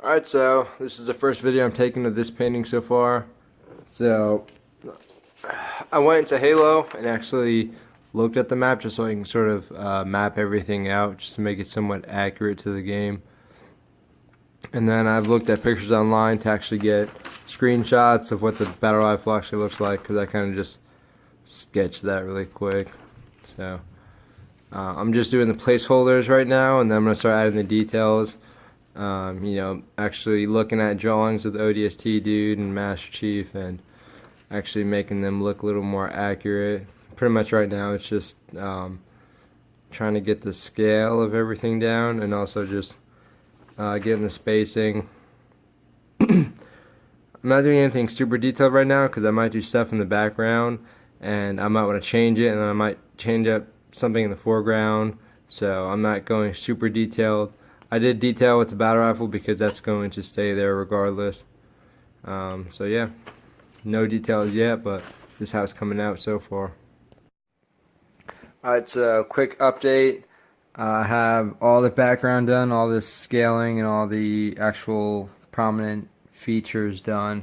Alright, so this is the first video I'm taking of this painting so far. So I went into Halo and actually looked at the map just so I can sort of map everything out just to make it somewhat accurate to the game. And then I've looked at pictures online to actually get screenshots of what the battle rifle actually looks like, because I kind of just sketched that really quick. So I'm just doing the placeholders right now, and then I'm going to start adding the details. Actually looking at drawings of the ODST dude and Master Chief and actually making them look a little more accurate. Pretty much right now it's just trying to get the scale of everything down, and also just getting the spacing. I'm not doing anything super detailed right now because I might do stuff in the background and I might want to change it, and then I might change up something in the foreground, so I'm not going super detailed. I did detail with the battle rifle because that's going to stay there regardless. So yeah, no details yet, but this is how it's coming out so far. Alright, so quick update. I have all the background done, all the scaling and all the actual prominent features done.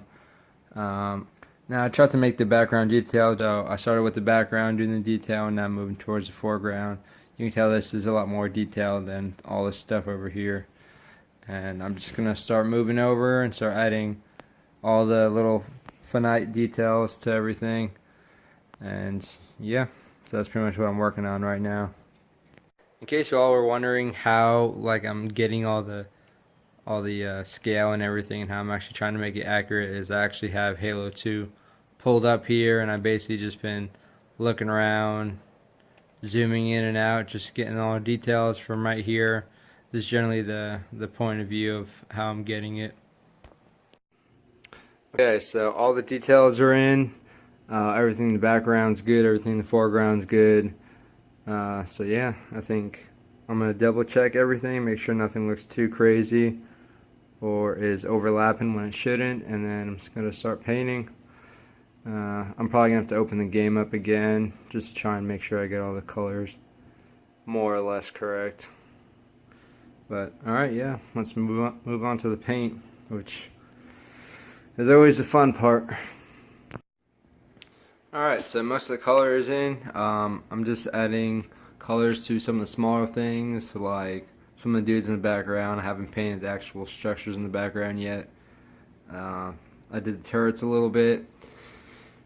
Now I tried to make the background detailed, so I started with the background doing the detail and now moving towards the foreground. You can tell this is a lot more detailed than all this stuff over here. And I'm just going to start moving over and start adding all the little finite details to everything. And yeah, so that's pretty much what I'm working on right now. In case you all were wondering how I'm getting all the scale and everything, and how I'm actually trying to make it accurate, is I actually have Halo 2 pulled up here, and I've basically just been looking around, zooming in and out, just getting all the details from right here. This is generally the point of view of how I'm getting it. Okay, so all the details are in. Everything in the background's good, everything in the foreground's good. So yeah, I think I'm going to double check everything, make sure nothing looks too crazy or is overlapping when it shouldn't, and then I'm just going to start painting. I'm probably going to have to open the game up again just to try and make sure I get all the colors more or less correct. But alright, yeah, let's move on to the paint, which is always the fun part. Alright, so most of the color is in. I'm just adding colors to some of the smaller things, like some of the dudes in the background. I haven't painted the actual structures in the background yet. I did the turrets a little bit.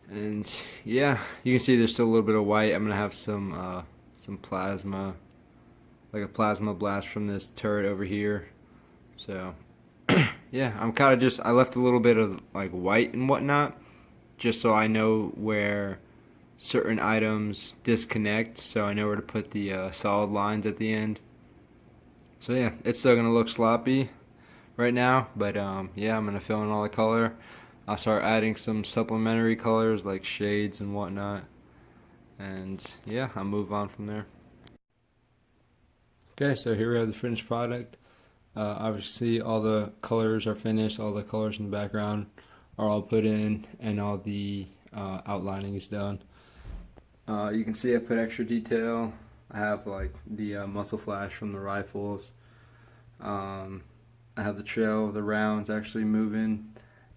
And yeah, you can see there's still a little bit of white. I'm going to have some plasma, like a plasma blast from this turret over here. So yeah, I'm kind of I left a little bit of like white and whatnot, just so I know where certain items disconnect, so I know where to put the solid lines at the end. So yeah, it's still going to look sloppy right now, but yeah, I'm going to fill in all the color. I'll start adding some supplementary colors like shades and whatnot, and yeah, I'll move on from there. Okay, so here we have the finished product. Obviously all the colors are finished, all the colors in the background are all put in, and all the outlining is done. You can see I put extra detail. I have like the muzzle flash from the rifles. I have the trail of the rounds actually moving,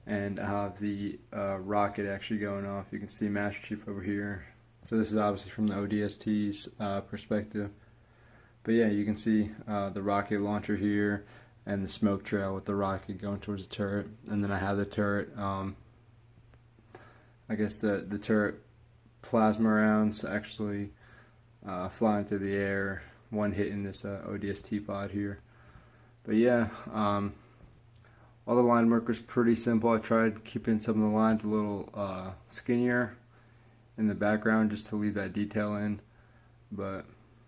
and I have the rocket actually going off. You can see Master Chief over here. So this is obviously from the ODST's perspective. But yeah, you can see the rocket launcher here and the smoke trail with the rocket going towards the turret. And then I have the turret, I guess the turret plasma rounds actually flying through the air, one hitting this ODST pod here. But yeah, all the line work was pretty simple. I tried keeping some of the lines a little skinnier in the background just to leave that detail in. But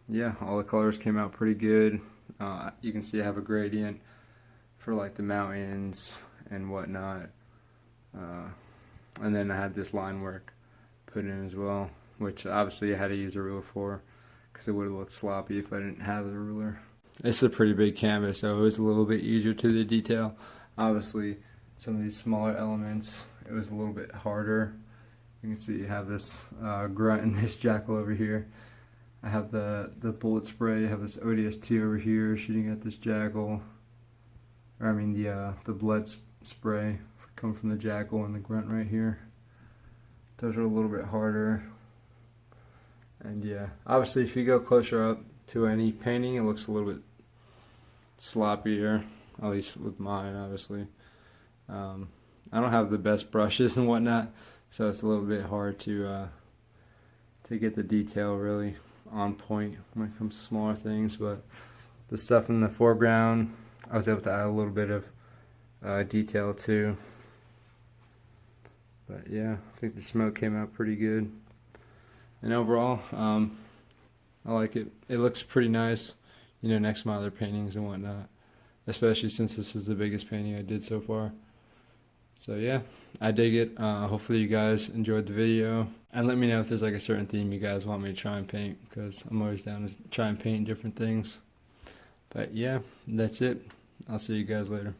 yeah, all the colors came out pretty good. You can see I have a gradient for like the mountains and whatnot. And then I had this line work put in as well, which obviously I had to use a ruler for, because it would have looked sloppy if I didn't have the ruler. It's a pretty big canvas, so it was a little bit easier to the detail. Obviously, some of these smaller elements, it was a little bit harder. You can see you have this grunt and this jackal over here. I have the bullet spray. I have this ODST over here shooting at this jackal. or I mean the blood spray coming from the jackal and the grunt right here. Those are a little bit harder. And yeah, obviously if you go closer up to any painting, it looks a little bit sloppier, at least with mine, obviously. I don't have the best brushes and whatnot, so it's a little bit hard to get the detail really on point when it comes to smaller things. But the stuff in the foreground, I was able to add a little bit of detail too. But yeah, I think the smoke came out pretty good. And overall, I like it. It looks pretty nice, you know, next to my other paintings and whatnot. Especially since this is the biggest painting I did so far. So yeah, I dig it. Hopefully you guys enjoyed the video. And let me know if there's like a certain theme you guys want me to try and paint, because I'm always down to try and paint different things. But yeah, that's it. I'll see you guys later.